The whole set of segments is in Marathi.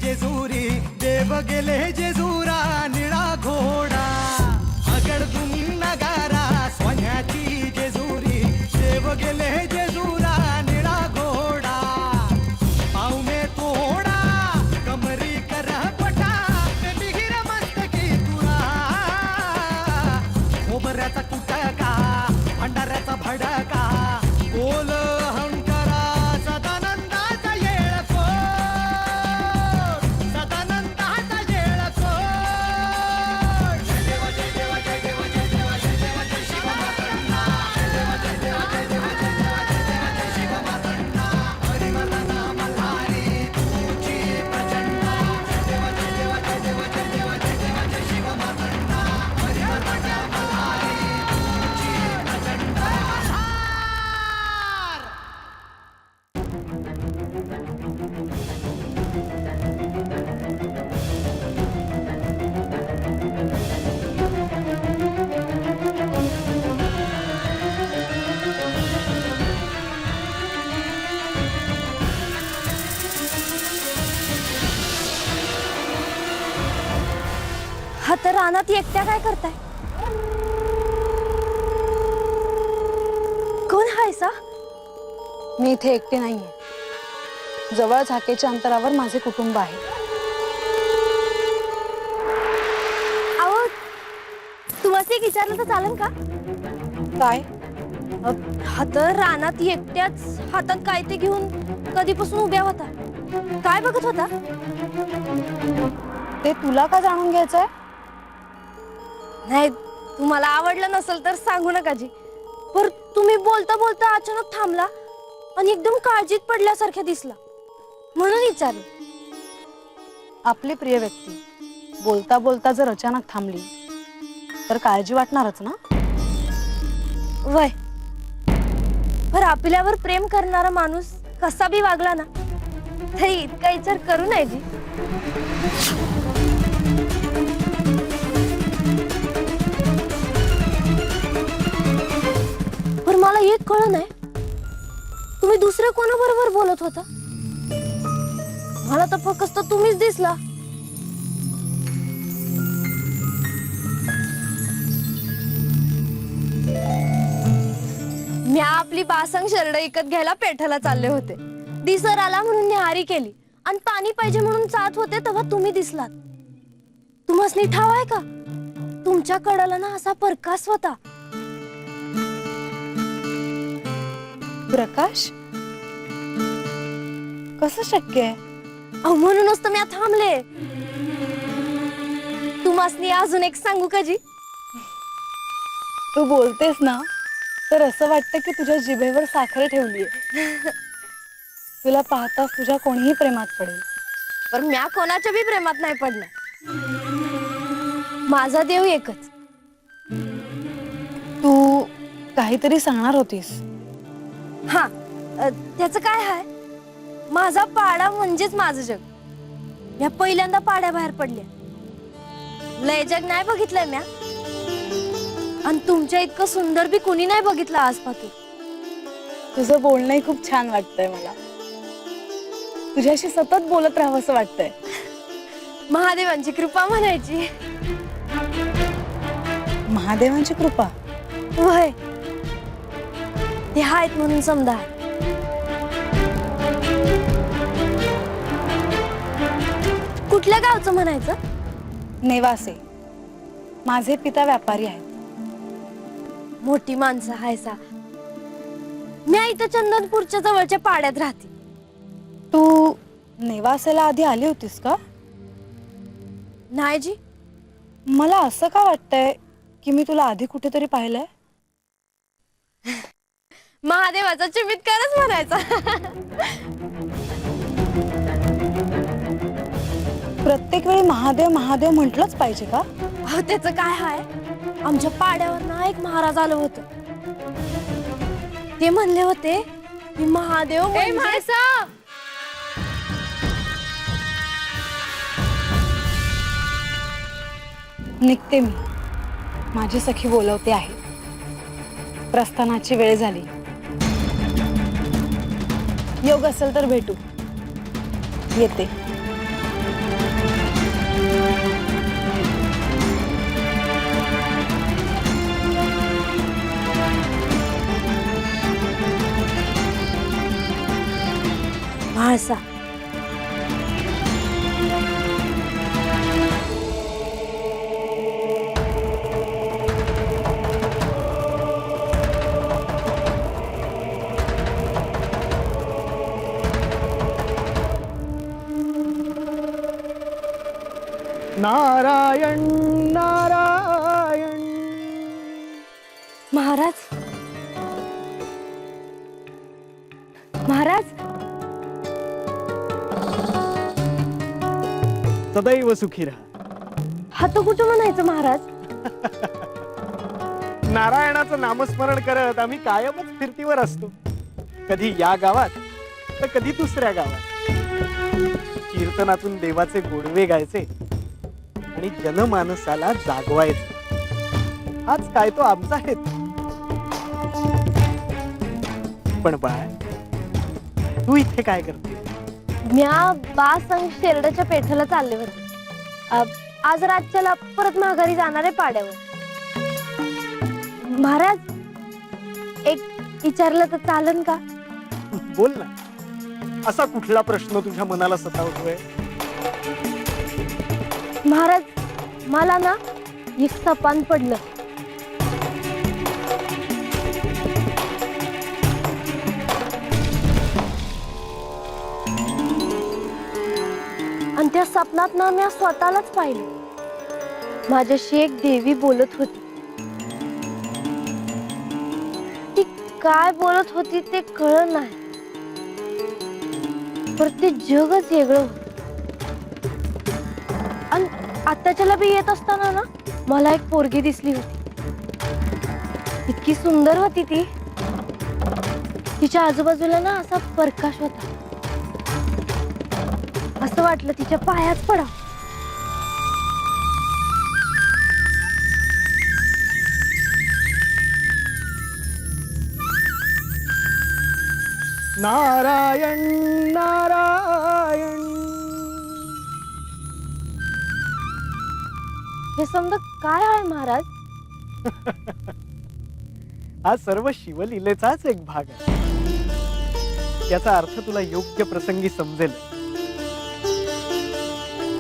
जेजुरी देव गेले जेजुरा निळा घोडा अगडून नगारा सोन्याची जेजुरी देव गेले जेजुरा निळा घोडा पाऊ में तोडा कमरी कर पटा बिहिर मस्तकी तुरा खोबऱ्याचा कुटका भंडाऱ्याचा भडका बोल तर रानात एकट्या काय करताय? कोण हाय सा? मी इथे एकटी नाहीये. जवळ हाकेच्या अंतरावर माझे कुटुंब आहे. अहो, तुम्हाला एक विचारलं तर चालेल का? काय? हा तर रानात एकट्याच हातात काय ते घेऊन कधीपासून उभ्या होता? काय बघत होता? ते तुला का जाणून घ्यायचंय? नाही, तुम्हाला आवडलं नसेल तर सांगू नका जी. पर तुम्ही बोलता बोलता अचानक थांबला आणि एकदम काळजीत पडल्यासारख्या दिसला, म्हणून विचारलं. आपली प्रिय व्यक्ती बोलता बोलता जर अचानक थांबली तर काळजी वाटणारच ना. वय पर आपल्यावर प्रेम करणारा माणूस कसा बी वागला ना तरी इतका विचार करू नये जी. पर मला एक कळलं नाही, तुम्ही दुसऱ्या कोणाबरोबर बोलत होता? मला तर फक्त तुम्हीच दिसला. मी आपली बासंग शरड विकत घ्यायला पेठाला चालले होते. दिसर आला म्हणून न्याहारी केली आणि पाणी पाहिजे म्हणून जात होते तेव्हा तुम्ही दिसलात. तुम्हासनी ठाव आहे का, तुमच्या कडाला ना असा प्रकाश होता. प्रकाश? कसं शक्य आहे? अहो, म्हणूनच तर मी थांबले. तुम्हासनी अजून एक सांगू का जी? तू बोलतेस ना तर असं वाटतं की तुझ्या जिभेवर साखर ठेवलीये. तुला पाहता तुझ्या कोणीही प्रेमात पडेल. पण म्या कोणाच्या बी प्रेमात नाही पडलं. माझा देव एकच. तू काहीतरी सांगणार होतीस. हा, त्याचं काय आहे, माझा पाडा म्हणजेच माझं जग. म्या पहिल्यांदा पाड्याबाहेर पडले. लय जग नाही बघितलंय म्या, आणि तुमच्या इतकं सुंदर बी कुणी नाही बघितलं आजपासून. तुझं बोलणंही खूप छान वाटतंय मला. तुझ्याशी सतत बोलत राहावं असं वाटतंय. महादेवांची कृपा म्हणायची. महादेवांची कृपा? वय ते आहेत म्हणून समजा. कुठल्या गावचं म्हणायचं? नेवासे. माझे पिता व्यापारी आहेत. मोठी माणसं हायसा. मी इथं चंदनपूरच्या जवळच्या पाड्यात राहते. तू नेवासेला आधी आली होतीस का? नाही जी. मला असं का वाटतंय की मी तुला आधी कुठेतरी पाहिलंय. महादेवाचा चमत्कारच म्हणायचा. प्रत्येक वेळी महादेव महादेव म्हटलंच पाहिजे का? त्याचं काय हाय, आमच्या पाड्यावर ना एक महाराज आलं होतं. ते म्हणले होते की महादेव म्हणजे निघते मी. माझी सखी बोलवते आहे. प्रस्थानाची वेळ झाली. योग असेल तर भेटू. येते. म्हाळसा. नारायण नारायण. महाराज. महाराज. सदैव सुखी राहा. हा तो कुठं म्हणायचं महाराज? नारायणाचं नामस्मरण करत आम्ही कायमच फिरतीवर असतो. कधी या गावात तर कधी दुसऱ्या गावात. कीर्तनातून देवाचे गोडवे गायचे आणि जनमानसाला जागवायचे. हाच काय तो आमचा हेतू. पण बाळ, तू इथे काय करते? म्या बा संग शेरडाच्या पेठाला चालले होते. आज रातच्याला परत माघारी जाणार आहे पाड्यावर. महाराज, एक विचारलं तर चालन का? बोल ना. असा कुठला प्रश्न तुझ्या मनाला सतावतोय? महाराज, मला ना एक सपान पडलं. आणि त्या सपनात ना मी स्वतःलाच पाहिलं. माझ्याशी एक देवी बोलत होती. ती काय बोलत होती ते कळलं नाही, पण ते जगच वेगळं होतं. आणि आत्ताच्याला बी येत असताना ना मला एक पोरगी दिसली होती. इतकी सुंदर होती ती. तिच्या आजूबाजूला ना असा प्रकाश होता. असं वाटलं तिच्या पायात पडा. नारायण नारायण. हे समजा काय आहे महाराज? हा सर्व शिवलीलेचाच एक भाग आहे. त्याचा अर्थ तुला योग्य प्रसंगी समजेल.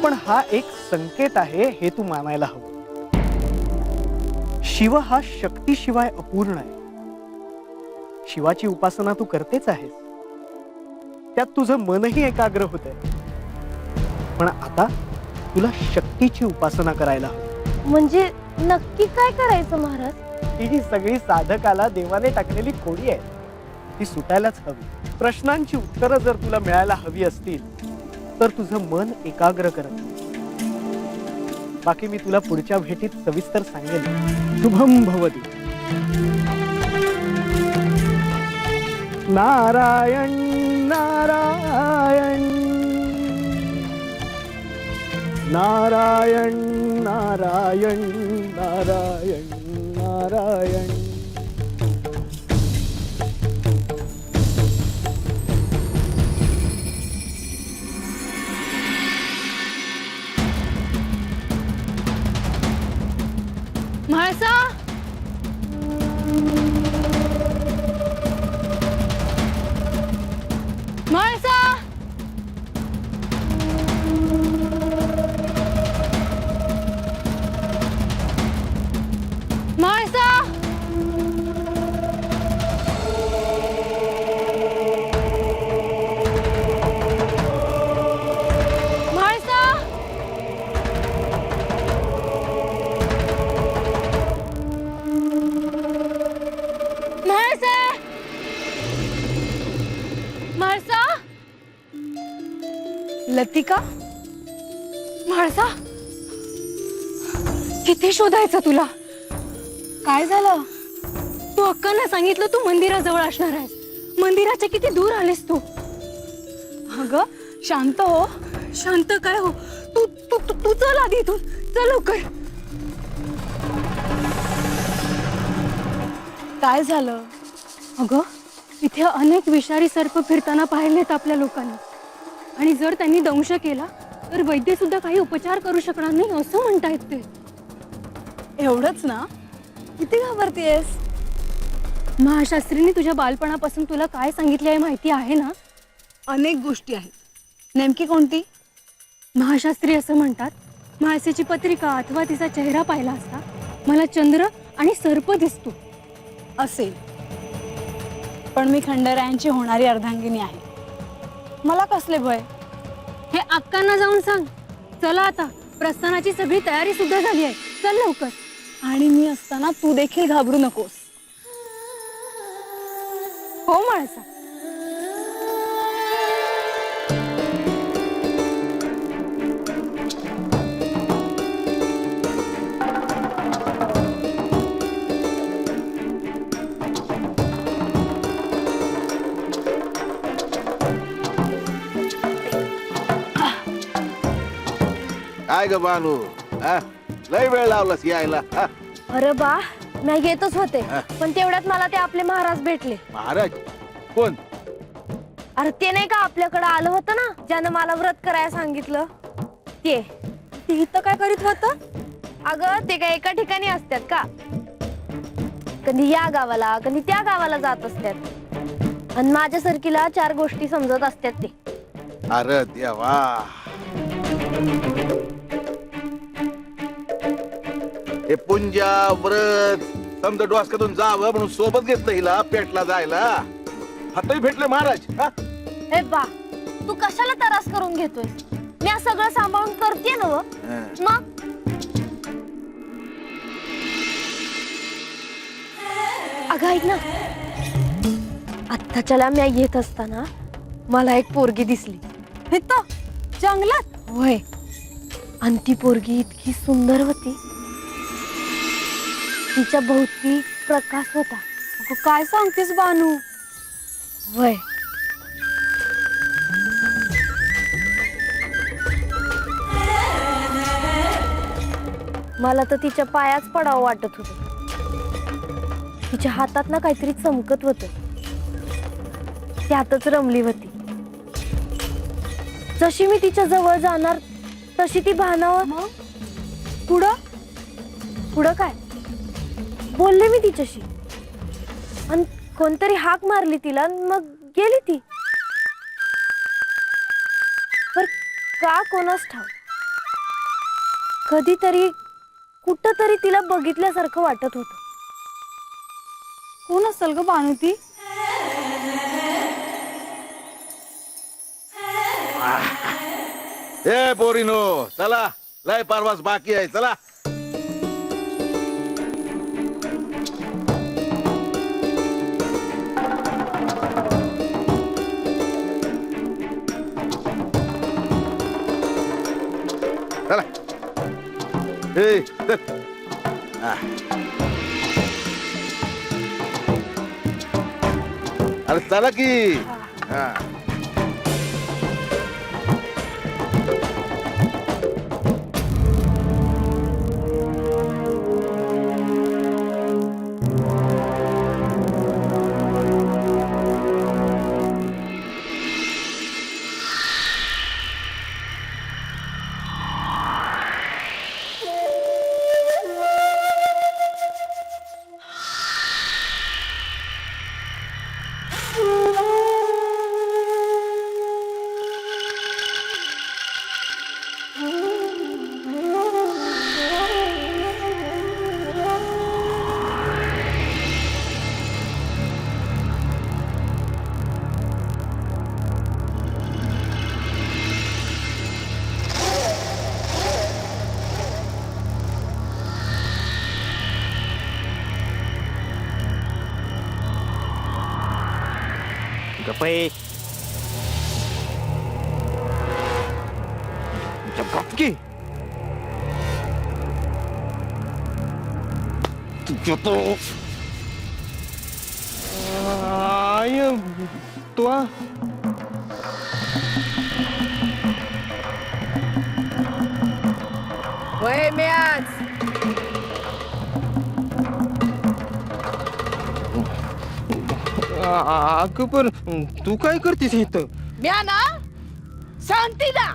पण हा एक संकेत आहे हे तू मानायला हवं. शिव हा शक्तीशिवाय अपूर्ण आहे. शिवाची उपासना तू करतेच आहेस. त्यात तुझं मनही एकाग्र होतंय. पण आता तुला शक्तीची उपासना करायला हवी. म्हणजे नक्की काय करायचं महाराज? ही सगळी साधकाला देवाने टाकलेली खोडी आहे. ती सुटायलाच हवी. प्रश्नांची उत्तरं जर तुला मिळायला हवी असतील तर तुझं मन एकाग्र करत. बाकी मी तुला पुढच्या भेटीत सविस्तर सांगेन. शुभम भवतु. नारायण नारायण. नारायण नारायण नारायण नारायण. म्हाळसा. म्हाळसा. म्हाळसा. म्हाळसा. म्हाळसा. म्हाळसा. लतिका. म्हाळसा. किती शोधायचं तुला? काय झालं? तू अक्कांना सांगितलं तू मंदिराजवळ असणार आहेस. मंदिराच्या किती दूर आलेस तू. अगं शांत हो. शांत काय हो, तू तू तू तू चल आधी इथून, चल लवकर. काय झालं? अगं इथे अनेक विषारी सर्प फिरताना पाहिलेत आपल्या लोकांनी, आणि जर त्यांनी दंश केला तर वैद्य सुद्धा काही उपचार करू शकणार नाही असं म्हणतायत ते. एवढंच ना? किती घाबरतीयस? महाशास्त्रींनी तुझ्या बालपणापासून तुला काय सांगितले आहे माहिती आहे ना? अनेक गोष्टी आहेत. नेमकी कोणती? महाशास्त्री असं म्हणतात, म्हाळसेची पत्रिका अथवा तिचा चेहरा पाहिला असता मला चंद्र आणि सर्प दिसतो. असेल, पण मी खंडरायांची होणारी अर्धांगिनी आहे. मला कसले भय? हे अक्कांना जाऊन सांग. चला आता, प्रस्थानाची सगळी तयारी सुद्धा झाली आहे, चल लवकर. आणि मी असताना तू देखील घाबरू नकोस. हो माळसा. काय ग बानू, हा? लय वेळ लावलास यायला. हा? अरे बा, मी येतच होते, हा. पण तेवढ्यात मला ते आपले महाराज भेटले. महाराज कोण? अरे ते नाही का आपल्याकडे आलं होतं ना, ज्यानं मला व्रत करायला सांगितलं ते. ते इथं काय करीत होतं? अगं ते काय एका ठिकाणी असतात का? कधी या गावाला कधी त्या गावाला जात असतात, आणि माझ्यासारखीला 4 गोष्टी समजत असतात ते. अरे देवा, हे पुंजा व्रत समजा डोसक्यातून जावं म्हणून सोबत घेतलं हिला पेटला जायला. हातही भेटले महाराज. हा? ए बा, तू कशाला त्रास करून घेतोय? मी आज सगळं सांभाळून करते ना. हा. मग अगं ऐक ना, आत्ताच्याला मी येत असताना मला एक पोरगी दिसली इथं जंगलात. होय, आणि ती पोरगी इतकी सुंदर होती, तिच्या भोवती प्रकाश होता. अगं काय सांगतेस बानू? होय, मला तर तिच्या पायाच पडावं वाटत होतं. तिच्या हातात ना काहीतरी चमकत होतं, त्यातच रमली होती. जशी मी तिच्या जवळ जाणार तशी ती भानावर. मग पुढं पुढं काय बोलले मी तिच्याशी, आणि कोणतरी हाक मारली तिला, आणि मग गेली ती. पर का कोणास ठाव, कधीतरी कुठंतरी तिला बघितल्यासारखं वाटत होतं. कोण असेल ग बानू ती? ए पोरीनो, चला, लय परवास बाकी आहे, चला. चला. ए, चल. हा. अरे चला की. हा. गप्पे गपकी. तुझ्या तो आई तो वय म्याच अगं पण तू काय करतेस इथं म्या ना शांती ना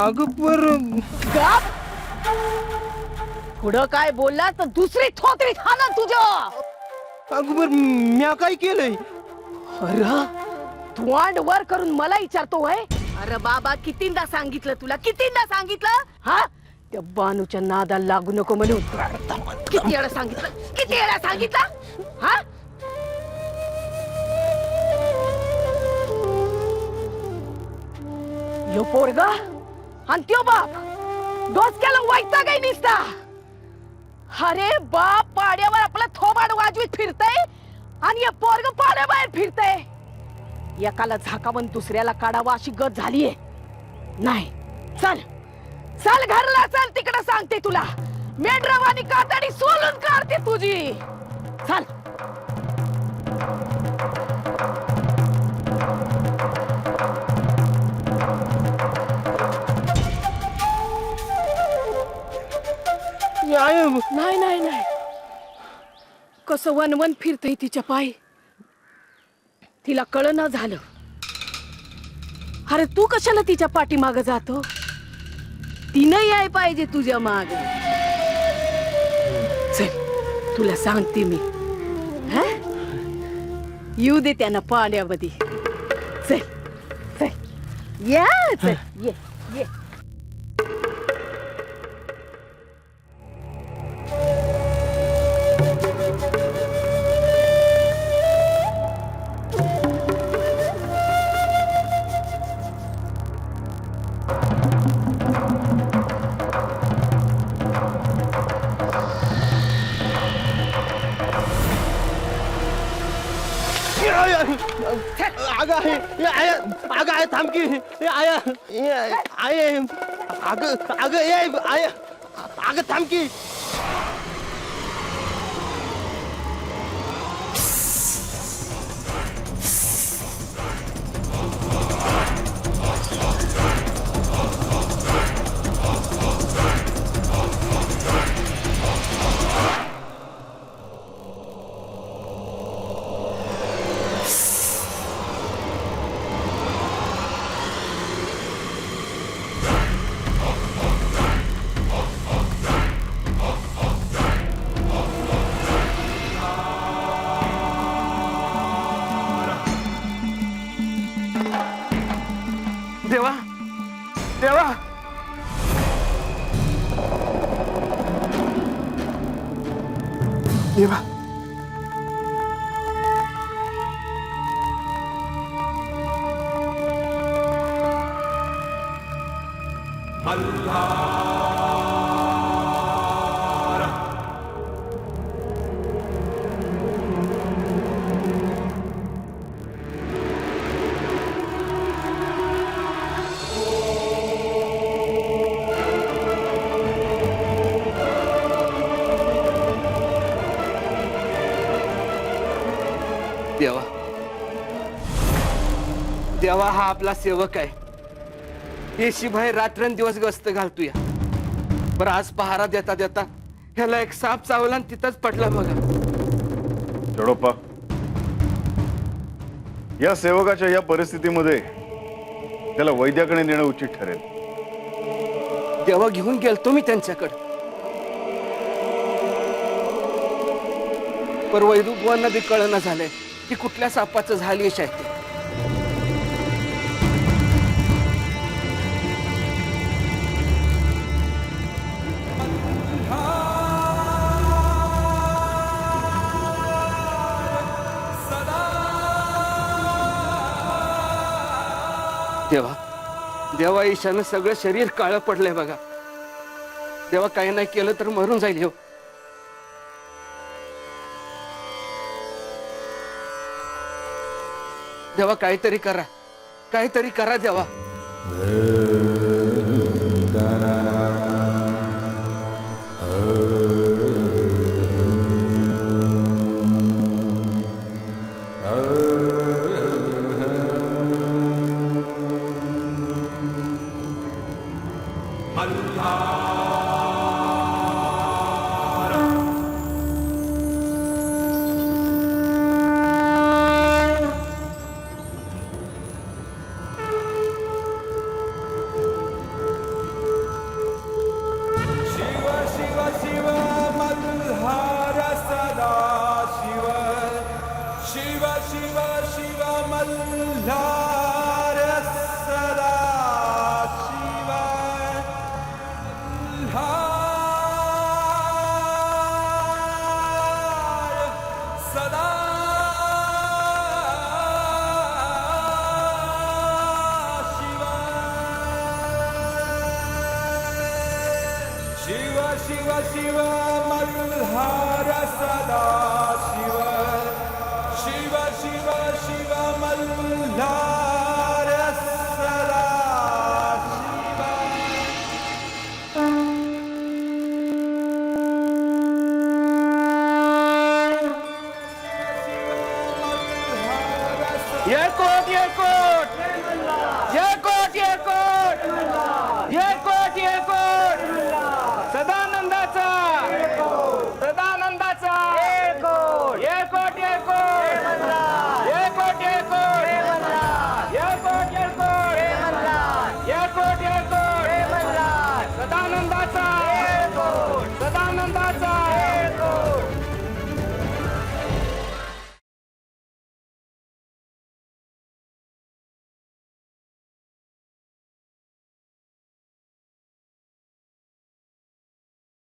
अगं पर गप पुढं काय बोलला तर दुसरी थोतरी खाना तुझ्या अगं पर म्या काय केलंय अरे तू आंड वर करून मला विचारतो वय अरे बाबा कितींदा सांगितलं तुला कितींदा सांगितलं हा त्या बानूच्या नादाला लागू नको म्हणून किती वेळा सांगितलं किती वेळा सांगितलं हा यो पोरगा आणि त्यो बाप डोसक्याला वैतागाय निसता अरे बाप पाड्यावर आपला थोबाड वाजवीत फिरतय आणि हे पोरग पाड्याबाहेर फिरतय एकाला झाकावून दुसऱ्याला काढावा अशी गत झालीये नाही चल चल घरला चल तिकडे सांगते तुला मेंढरावानी कातडी सोलून काढते तुझी चल नाही नाही नाही कसं वनवन फिरतय तिच्या पायी तिला कळना झालं अरे तू कशाला तिच्या पाठीमाग जातो तिनं याय पाहिजे तुझ्या माग चल तुला सांगते मी हा येऊ दे त्यांना पाण्यामध्ये चल चल या चल ये ये अगं आहे थांब की आया आहे अगं आया अगं थांब की देवा देवा देवा देवा देवा हा आपला सेवक आहे येशीबाई रात्रंदिवस गस्त घालतोय बरं आज पहारा देता देता ह्याला एक साप चावला आणि तिथंच पडला बघा चढोप्पा या सेवकाच्या या परिस्थितीमध्ये त्याला वैद्याकडे नेणं उचित ठरेल देवा घेऊन गेलतो मी त्यांच्याकडे पर वैदुकवांना बी कळना झालंय की कुठल्या सापाचं झालीश आहे ते देवा देवा ईशानं सगळं शरीर काळं पडलंय बघा देवा काही नाही केलं तर मरून जाईल हो देवा काहीतरी करा, काहीतरी करा देवा. ये कोण